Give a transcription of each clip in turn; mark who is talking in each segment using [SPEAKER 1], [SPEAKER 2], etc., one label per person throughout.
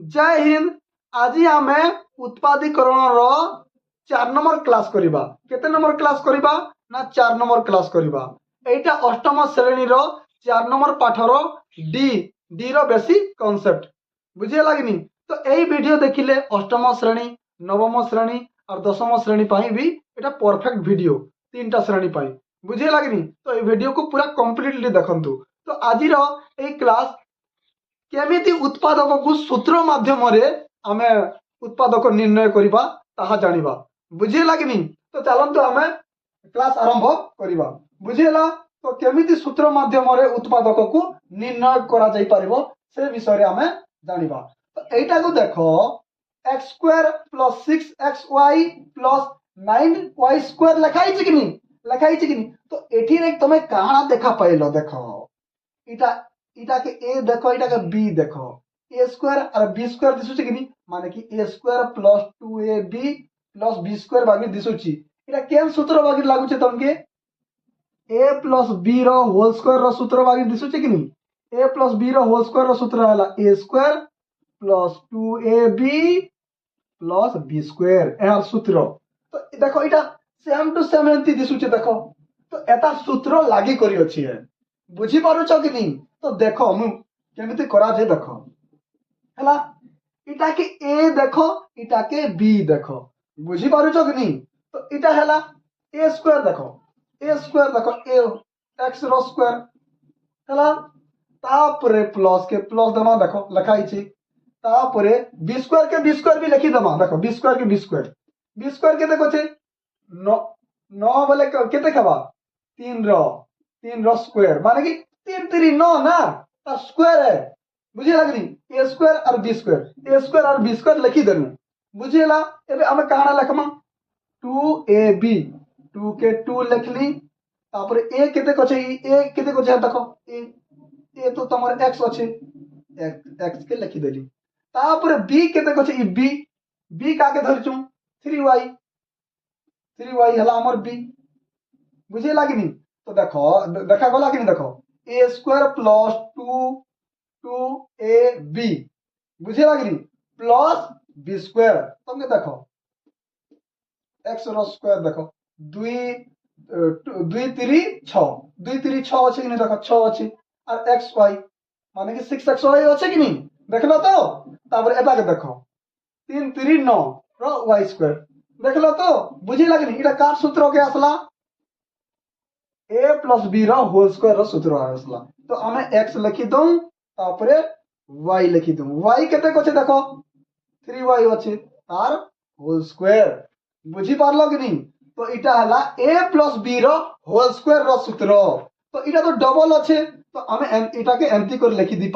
[SPEAKER 1] जय हिंद। आज आम उत्पादीकरण 4 नंबर क्लास करवा। केते नंबर क्लास करवा ना 4 नंबर क्लास करवा। एटा अष्टम श्रेणी 4 नंबर पाठर डी डी रो बेसी कॉन्सेप्ट बुझे लगनी। तो यही वीडियो देखिले अष्टम श्रेणी, नवम श्रेणी और दशम श्रेणी भी एटा परफेक्ट वीडियो। 3टा श्रेणी बुझे लगनी। तो ये वीडियो को पूरा कंप्लीटली देखंतु। तो आज क्लास केमिति उत्पादक को सूत्र माध्यम आम उत्पादक निर्णय करवा ताहा जानिबा। बुझे लगनी। तो चलतु आम क्लास आरंभ करवा। बुझेला। तो केमिति सूत्र माध्यम उत्पादक को निर्णय करा जाई परिबो से विषय आम जानिबा। तो एटा को देखो x² + 6xy + 9y² लिखाई कि नहीं लिखाई कि नहीं। तो एठी रे तमे काना देखा पाइलो देखो इटा इटा के ए देखो इटा के बी देखो a² और b² दिसुची कि नहीं माने कि a² + 2ab + b² बागी दिसुची। इटा केन सूत्र बागी लागुचे तमके a + b रो होल स्क्वायर रो सूत्र बागी दिसुची कि नहीं। a + b रो होल स्क्वायर रो सूत्र हला a² + 2ab + b² एहार सूत्र। तो देखो इटा सेम टू सेम एंती दिसुची देखो। तो एता सूत्र लागि करी अछि है। बुझी पारुछ कि नहीं। तो देखो मु केमिति करा जे देखो हला इटा के a देखो इटा के b देखो बुझी पारुछ कि नहीं। तो इटा हला a² देखो a² देखो a x रो स्क्वायर हला तापरे प्लस के प्लस दमा देखो लिखाई छी तापरे b² के b² भी लिखि दमा देखो b² के b² के देखो छे 9 बोले केते खबा 3 रो स्क्वायर माने कि 3 3 9 ना ता स्क्वायर है। बुझे लगनी a² और b² और b² लिखि देनु बुझेला। एबे हम कहाना लिखमा 2ab 2 के 2 लिखली तापर a केते को छे a केते को छे देखो a तो तमर x अछि x के लिखि देली तापर b केते को छे b का के धरचू 3y हला हमर b बुझे लागनी। तो देखो देखा गला कि नहीं देखो a² + 2ab बुझे लागनी प्लस b² तुमके देखो x रो स्क्वायर देखो 2 2 3 6 2 3 6 अछि कि नहीं देखो 6 अछि और xy माने कि 6xy अछि कि नहीं देखलो। तो तापर एटा के देखो 3 3 9 रो y² देखलो। तो बुझी लगनी इटा कार सूत्र के असला a + b रो होल स्क्वायर रो सूत्र असला। तो हमें x लिखि दऊ तापर y लिखि दऊ y केते को छे देखो 3y अछि तार होल स्क्वायर बुझी पारलो कि नहीं। तो इटा हला a + b रो होल स्क्वायर रो सूत्र। तो इटा तो डबल अछि तो हमें इटा के एंती कर लिखि दी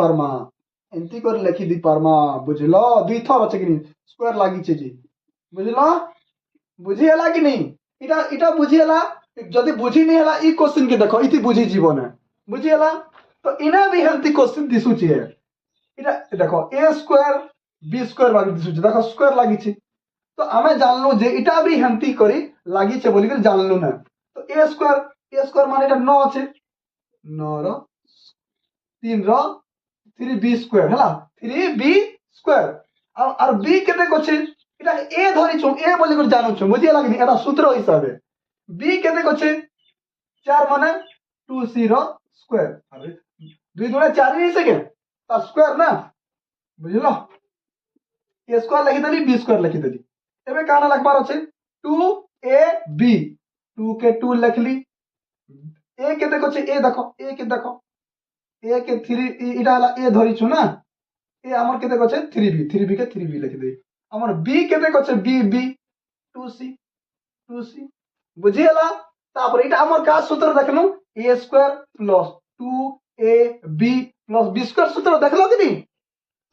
[SPEAKER 1] पारमा बुझलो। दुई थर अछि कि नहीं स्क्वायर लागि छे जी बुझलो बुझी हला कि नहीं। इटा इटा बुझी हला जदि बुझी नहीं हला ई क्वेश्चन के देखो इति बुझी जीवन है बुझी हला। तो इना भी हेल्थी क्वेश्चन दिसुची है इटा देखो a² b² बागी दिसुची देखो स्क्वायर लागि छी। तो हमें जानलु जे इटा भी हेल्थी करी लागि छे बोली के जानलु ना। तो a² माने इटा 9 छे 9 रो 3 रो 3b² हला 3b² और b केते को छे इटा a धरि छु a बोली कर जानू छु बुझी लागनी एटा सूत्र हिसाबे b केते को छे 4 माने 2c रो स्क्वायर अरे 2 दूना 4 नहीं सके ता स्क्वायर ना बुझलो a² लिखि देली b² लिखि देली। एबे काना लिखबार अछि 2ab 2 के 2 लिखली a केते को छे a देखो a के देखो a के 3 इटा हला a धरि छु ना a हमर केते को छे 3b के 3b लिखि दे हमर b केते को छे b 2c बुझियला। तापर इटा हमर का सूत्र देखनु a² + 2ab + b² सूत्र देखलो कि नहीं।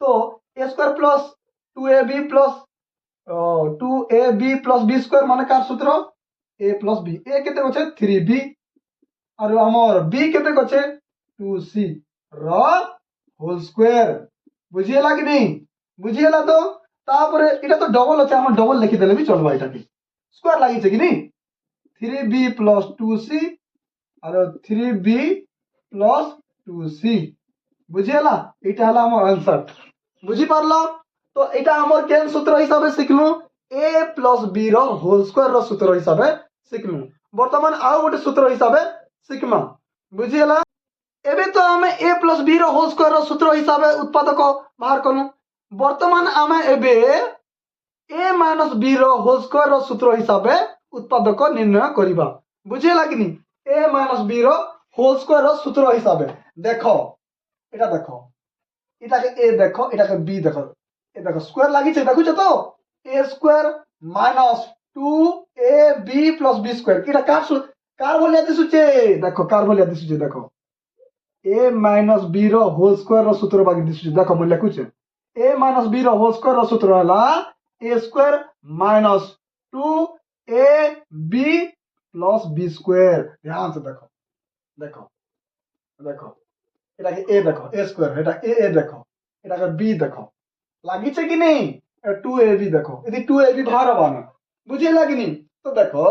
[SPEAKER 1] तो a² + 2ab + 2ab + b² माने का सूत्र a + b a केते को छे 3b और हमर b केते को छे 2c रो होल स्क्वायर बुझियला कि नहीं बुझियला। तो तापर इटा तो डबल अछि हम डबल लिखि देले भी चलबा इटा के स्क्वायर लागि छे कि नहीं 3b + 2c और 3b + 2c बुझियला। इटा हला हमर आंसर बुझी पारलो। तो এটা আমার কেন সূত্র হিসাবে শিখলু a প্লাস b র হোল স্কয়ার র সূত্র হিসাবে শিখলু বর্তমান আউ গোটে সূত্র হিসাবে শিখমা বুঝিলা এবে তো আমি a প্লাস b র হোল স্কয়ার র সূত্র হিসাবে উৎপাদক বাহার কলু বর্তমান আমি এবে a মাইনাস b র হোল স্কয়ার র সূত্র হিসাবে উৎপাদক নির্ণয় করিবা বুঝিলা কিনি a মাইনাস b র হোল স্কয়ার র সূত্র হিসাবে দেখো এটা দেখো এটাকে a দেখো এটাকে b দেখো এ দেখো স্কয়ার লাগিছে দেখুছো তো a square minus 2ab plus b square এটা কার বলিয়া দিছুছে দেখো কার বলিয়া দিছুছে দেখো a মাইনাস b র হোল স্কয়ার র সূত্র বাকি দিছুছে দেখো মই লেখুছে a মাইনাস b র হোল স্কয়ার র সূত্র হলা a square minus 2ab plus b square ধ্যান से দেখো দেখো দেখো এটাকে a দেখো a স্কয়ার এটা a দেখো এটাকে b দেখো লাগিছে কি নেই 2ab দেখো যদি 2ab ভার হবা না বুঝিয়ে লাগিনি তো দেখো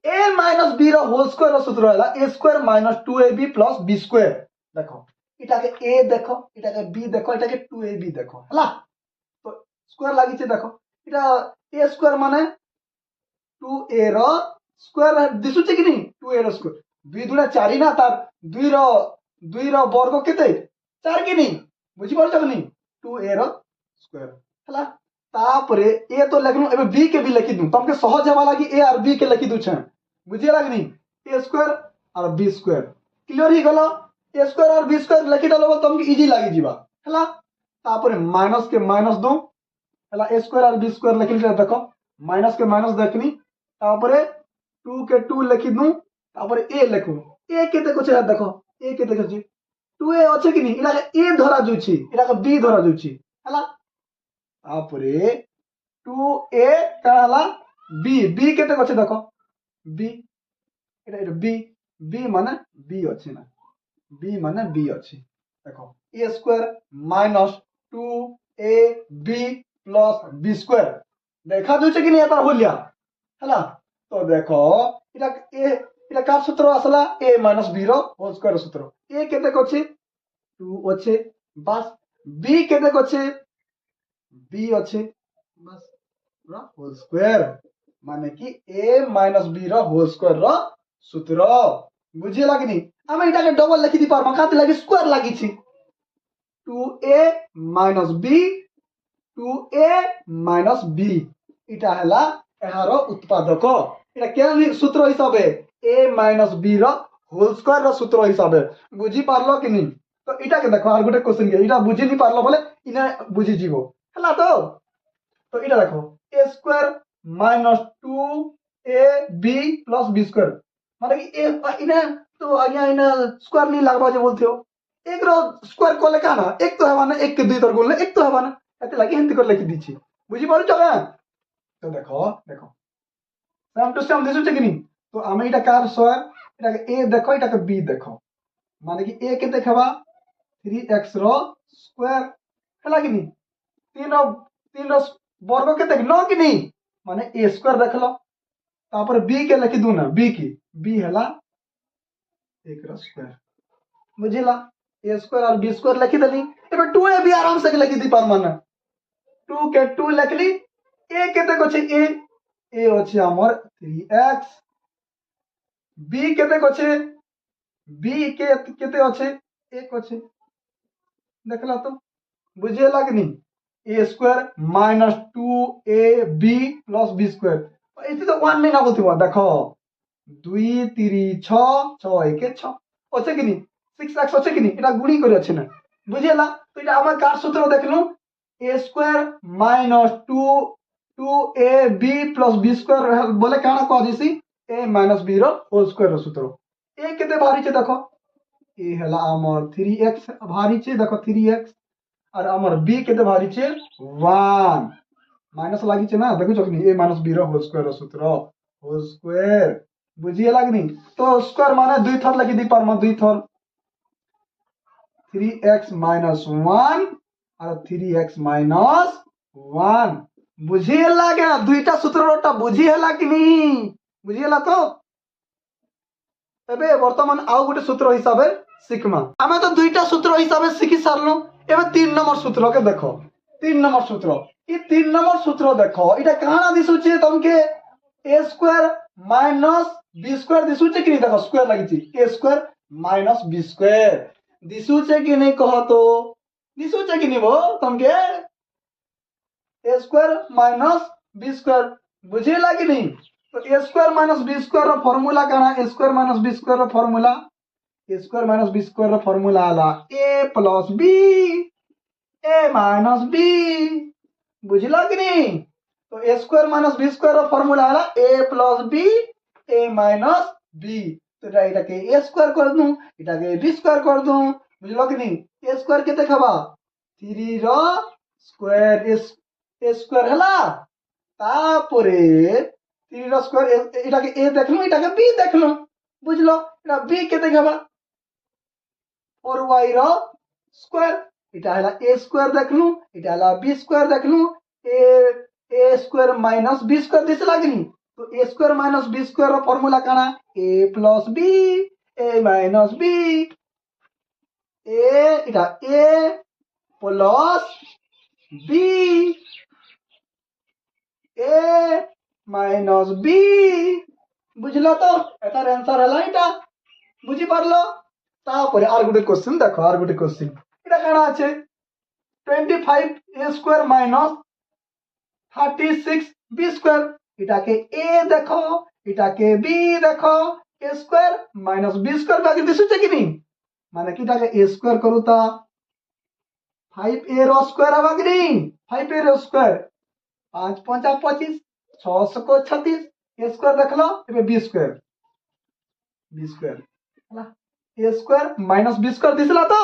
[SPEAKER 1] a মাইনাস b র হোল স্কয়ার র সূত্র হলা a square minus 2ab plus b square দেখো এটাকে a দেখো এটাকে b দেখো এটাকে 2ab দেখো হলা তো স্কয়ার লাগিছে দেখো এটা a স্কয়ার মানে 2a র স্কয়ার দিছুছে কি নি 2a র স্কয়ার 2 দুনা 4 না তার 2 র বর্গ কেতে 4 কি নি বুঝি পারছ কি নি 2a র স্কয়ার হলা तापरे ए तो लिखनु एबे b के भी लिखि दू तुमके सहज हेबा लागि a और b के लिखि दू छ बुझिए लागनी a स्क्वायर और b स्क्वायर क्लियर ही गलो a स्क्वायर और b स्क्वायर लिखि दलो तुमके इजी लागि जीवा हला तापरे माइनस के माइनस दो हला a स्क्वायर और b स्क्वायर लिखि देखो माइनस के माइनस देखनी तापरे 2 के 2 लिखि दू तापरे a लिखु a के देखो छ देखो a के देखो छी 2a अछि कि नी इला a धरा जुछि इला b धरा जुछि हला तापरे 2a कहला b b केते कछे देखो b एटा b b माने b अछि ना b माने b अछि देखो a square minus 2ab plus b square देखा दुचे कि नहीं एता होलिया हला तो देखो एटा का सूत्र आसला a माइनस b रो होल स्क्वायर सूत्र a केते कछे 2 अछि बस b केते कछे b अच्छे बस पूरा होल स्क्वायर माने कि a माइनस b रो होल स्क्वायर रो सूत्र बुझिए लागनी हम इटा के डबल लिखि दी पारबा काते लागि स्क्वायर लागि छी 2a minus b 2a minus b इटा हला एहारो उत्पादक इटा के सूत्र हिसाबे a माइनस b रो होल स्क्वायर रो सूत्र हिसाबे बुझी पारलो कि नहीं तो इटा के देखो आर गुटे क्वेश्चन के इटा बुझी नहीं पारलो बोले इने बुझी जीवो हला तो इटा देखो a square minus 2ab plus b square माने कि a इने तो आज्ञा इने स्क्वायर नहीं लागबा जे बोलते हो एक रो स्क्वायर कोले काना एक तो हेबा ना एक के दुई तर गोले एक तो हेबा ना एते लागि हिंती कर लिखि दीछि बुझी पारु छ तो देखो देखो सेम टू सेम दिसु छ कि नहीं तो आमे इटा कार स्क्वायर इटा के a देखो इटा के b देखो माने कि a के देखबा 3x रो स्क्वायर हला कि नहीं तीन वर्ग के देख न कि नहीं माने a स्क्वायर देख लो तापर b के लिखि दू ना b की b हला एक रो स्क्वायर बुझिला a स्क्वायर और b स्क्वायर लिखि देली एबे 2ab आराम से लिखि दी पर माने 2 के 2 लिखली a केते को छै a अछि हमर 3x b केते को छै b के केते अछि 1 अछि देखला तो बुझिए लागनी a square minus 2ab plus b square इति तो 1 नहीं लागुथिबा देखो 2 3 6 6 1 6 ओछे कि नहीं 6x ओछे कि नहीं एटा गुणी करे अछि ना बुझिएला तो एटा हमर कार सूत्र देखलु a square minus 2ab plus b square बोले काना कह दिसी a माइनस b रो होल स्क्वायर रो सूत्र a केते भारी छे देखो a हला हमर 3x भारी छे देखो 3x और हमर b केते भारी छे 1 माइनस लागि छे ना देखो जखनी a माइनस b रो होल स्क्वायर रो सूत्र होल स्क्वायर बुझिए लागनी तो स्क्वायर माने दुई थर लगी दी पर दुई थर 3x माइनस 1 और 3x माइनस 1 बुझिए लागे दुईटा सूत्र रोटा बुझिए ला कि नहीं बुझिए ला तो एबे वर्तमान आउ गोटे सूत्र हिसाबे सिखमा हमें तो दुईटा सूत्र हिसाबे सिखि सारलु एबे 3 नंबर सूत्र के देखो तीन नंबर सूत्र ये तीन नंबर सूत्र देखो इटा कहाँ दिशुचे तुमके a square minus b square दिशुचे कि नहीं देखो स्क्वायर लगी a square minus b square दिशुचे कि नहीं कह तो दिशुचे कि नहीं वो तुमके a square minus b square बुझेला कि नहीं तो a square minus b square formula कहाँ a square minus b square formula a square minus b square formula आला a plus b a minus b बुझला कि नहीं तो a square minus b square formula आला a plus b a minus b तो एटा के ए स्क्वायर कर दूं एटा के बी स्क्वायर कर दूं बुझलो कि नहीं ए स्क्वायर केते खबा 3 रो स्क्वायर ए स्क्वायर हला तापरे 3 रो स्क्वायर एटा के ए देखलु एटा के बी देखलु बुझलो एटा बी केते खबा 4y रो स्क्वायर इटा हला ए स्क्वायर देखलु इटा हला बी स्क्वायर देखलु a square minus b square दिस लागनी तो a square minus b square रो फार्मूला काना a plus b a minus b a इटा a plus b a minus b बुझलो तो एटार आंसर हला इटा बुझी पारलो तापरे आर गुटे क्वेश्चन देखो आर गुटे क्वेश्चन এটা কানা আছে 25 a square minus 36 b square এটাকে a দেখো এটাকে b দেখো a square minus b square বাকি দিছুছে কি নি মানে কি এটাকে a স্কয়ার করুতা 5a র স্কয়ার হবে কি নি 5a র স্কয়ার 5 5 25 600 को 36 a স্কয়ার দেখলো এবে b স্কয়ার হলা a square minus b square দিছলা তো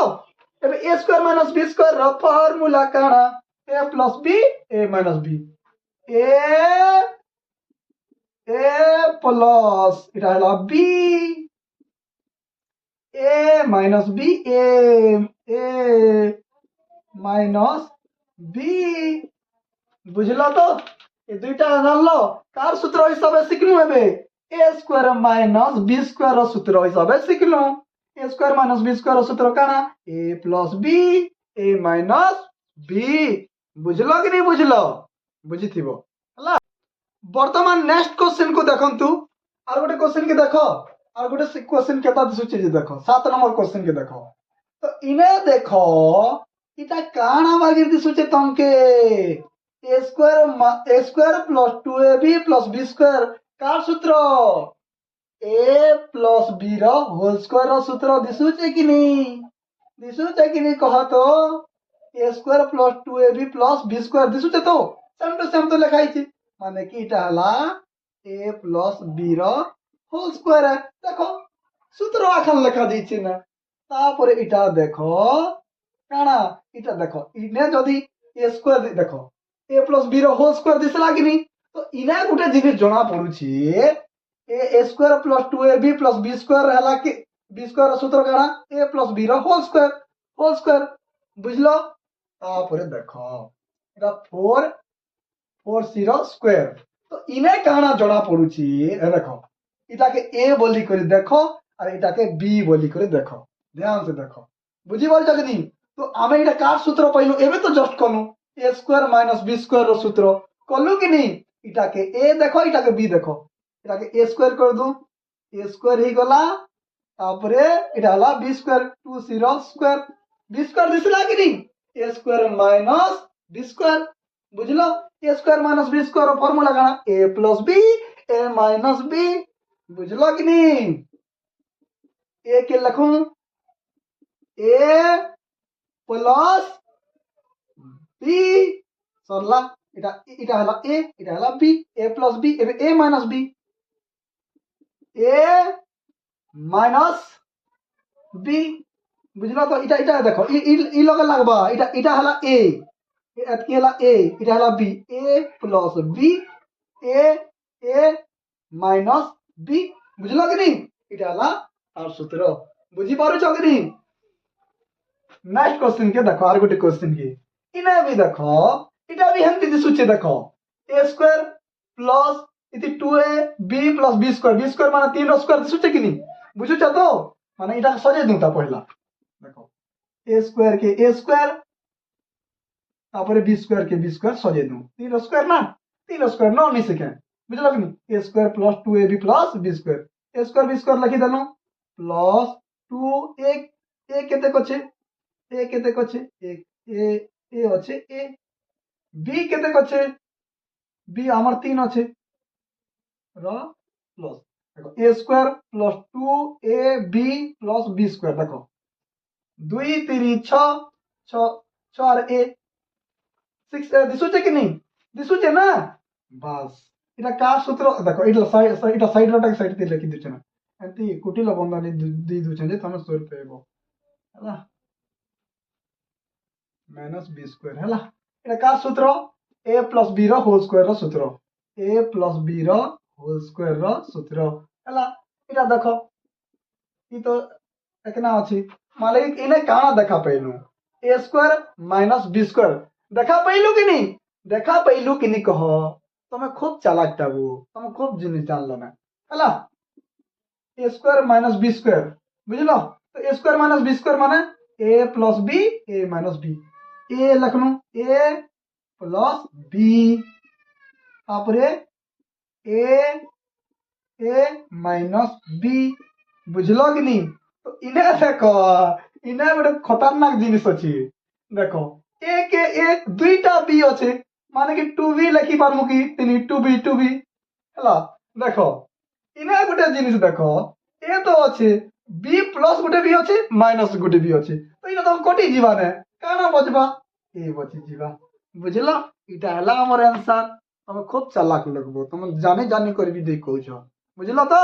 [SPEAKER 1] এবে a square minus b square র ফর্মুলা কানা a plus b a minus b a plus এটা হলো b a minus b a minus b বুঝলো তো এই দুইটা জানলো কার সূত্র হিসাবে শিখলু হবে a square minus b square র সূত্র হিসাবে শিখলু a square minus b square র সূত্র কানা a plus b a minus b বুঝলো কি नहीं বুঝলো বুঝিथिबो हला वर्तमान नेक्स्ट क्वेश्चन को देखंतु आर गोटे क्वेश्चन के देखो आर गोटे क्वेश्चन केता दिसुचे जे देखो 7 नंबर क्वेश्चन के देखो तो इने देखो इटा काना बागिर दिसुचे तमके a square plus 2ab plus b square कार सूत्र a प्लस b रो होल स्क्वायर रो सूत्र दिसुचे कि नहीं कह तो a square plus 2ab plus b square दिसुचे तो सेम टू सेम तो लिखाई छी माने कि इटा हला a प्लस b रो होल स्क्वायर है देखो सूत्र आखन लिखा दीछि ना तापर इटा देखो काना इटा देखो इने जदी a स्क्वायर देखो a प्लस b रो होल स्क्वायर दिसला कि नहीं तो इना गुटे जिनिस जणा पडुछि a square plus 2ab plus b square हला कि b स्क्वायर सूत्र काना a प्लस b रो होल स्क्वायर बुझलो तापर देखो एटा 4 रो स्क्वायर तो इने काना जणा पडुछि देखो इटा के a बोली करी देखो और इटा के b बोली करी देखो ध्यान से देखो बुझी बोल जगनी तो आमे इटा कार सूत्र पाइलो एबे तो जस्ट कनु a square minus b square रो सूत्र कलु कि नहीं इटा के a देखो इटा के b देखो इटा के a स्क्वायर कर दूं a स्क्वायर ही गला तापरे इटा हला b स्क्वायर 2 रो स्क्वायर b स्क्वायर दिसला कि नहीं a square minus b square बुझलो a square minus b square रो फार्मूला काना a plus b a minus b बुझलो कि नहीं a के लिखूं a प्लस b सरला इटा हला a इटा हला b a प्लस b एबे a minus b a minus b बुझलो तो इटा देखो इ लगे लागबा इटा हला a एतकी हला a इटा हला b a plus b a minus b बुझलो कि नहीं इटा हला आर सूत्र बुझी पारो छ कि नहीं नेक्स्ट क्वेश्चन के देखो आर गोटे क्वेश्चन के इने भी देखो इटा भी हम दिसुचे देखो a स्क्वायर प्लस इति 2ab प्लस b स्क्वायर माने 3 रो स्क्वायर दिसुचे कि नहीं बुझुछ तो माने इटा सजे दूता पहिला देखो a स्क्वायर के a स्क्वायर तापर बी स्क्वायर के बी स्क्वायर सजे दू 3 स्क्वायर ना 3 स्क्वायर 9 नहीं सेकेंड बुझल कि नहीं a square plus 2ab plus b square लिखि देलु प्लस 2 ए केते कछे एक ए अच्छे ए बी केते कछे बी हमर 3 अच्छे र प्लस देखो a square plus 2ab plus b square देखो 2 3 6 4 ए 6 दिसुचे कि नहीं दिसुचे ना बस এটা কার সূত্র দেখো এটা সাইডটাকে সাইড দিয়ে লিখি দিছ না এমতি কুটিল বন্ধনী দি দুছেন যে তুমি সর পেবো ହେଲା माइनस बी स्क्वायर है এটা কার সূত্র a প্লাস b র হোল স্কয়ার র সূত্র a প্লাস b র হোল স্কয়ার র সূত্র ହେଲା এটা দেখো ই তো একনা আছে মালিক ইনে কানা দেখা পাইলু a square minus b square দেখা পাইলু কি নি কহ তুমি খুব চালাক টাবু তুমি খুব জিনিস জানলো না ହେଲା a square minus b square বুঝলো তো a square minus b square মানে a plus b a minus b a लिखनु a plus b तापरे a माइनस b बुझलो कि नहीं तो इने देखो इने बड़े खतरनाक जिनिस अछि देखो a के एक दुईटा b अछि माने कि 2b लिखि पारमु कि तिनी 2b हला देखो इने गोटे जिनिस देखो a तो अछि b प्लस गोटे b अछि माइनस गोटे b अछि तो इने तो कटि जीवा ने काना बचबा ए बची जीवा बुझलो इटा हला हमर आंसर तुम खूब चालाक लगबो तुम जाने कर भी देख बुझलो तो।